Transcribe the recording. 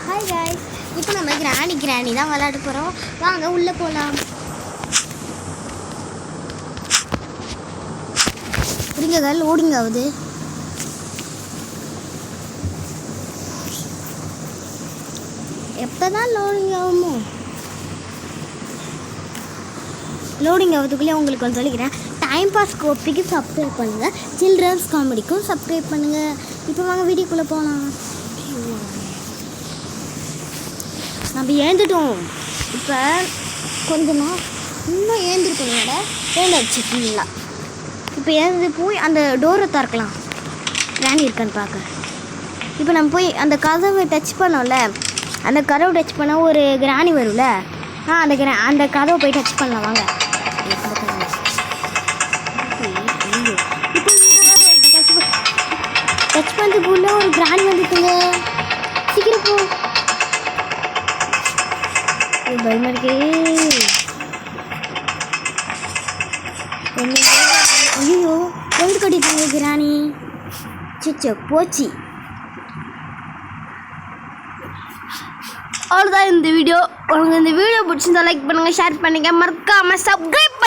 Hi guys, இப்போ நம்ம கிராணி தான் விளையாட போகிறோம். வாங்க உள்ளே போகலாம். புரியுங்க லோடிங் ஆகுது. எப்போ தான் லோடிங் ஆகுமோ? லோடிங் ஆகிறதுக்குள்ளே உங்களுக்கு ஒன்று சொல்லிக்கிறேன். டைம் பாஸ் கோப்பிக்கு சப்ஸ்கிரைப் பண்ணுங்கள், சில்ட்ரன்ஸ் காமெடிக்கும் சப்ஸ்கிரைப் பண்ணுங்கள். இப்போ வாங்க வீடியோக்குள்ளே போகலாம். நம்ம ஏந்துட்டோம். இப்போ கொஞ்சமாக இன்னும் ஏந்திருக்கணுங்க. ஏந்தாச்சுங்களா? இப்போ ஏந்து போய் அந்த டோரை திறக்கலாம். கிராணி இருக்கான்னு பார்க்க. இப்போ நம்ம போய் அந்த கதவை டச் பண்ணோம்ல, அந்த கதவை டச் பண்ணால் ஒரு கிராணி வரும்ல. அந்த கதவை போய் டச் பண்ணலாம். வாங்க. டச் பண்ணுறதுக்குள்ளே ஒரு கிராணி வந்துட்டுங்க. சீக்கிரம் போ. பயமா இருக்கே. ஐயோ, கோல்டு கட்டிட்டாங்க கிராணி. சிச்சோ போச்சு. அவ்வளோதான் இந்த வீடியோ. உங்களுக்கு இந்த வீடியோ பிடிச்சிருந்தா லைக் பண்ணுங்கள், ஷேர் பண்ணுங்கள், மறக்காமல் சப்ஸ்கிரைப்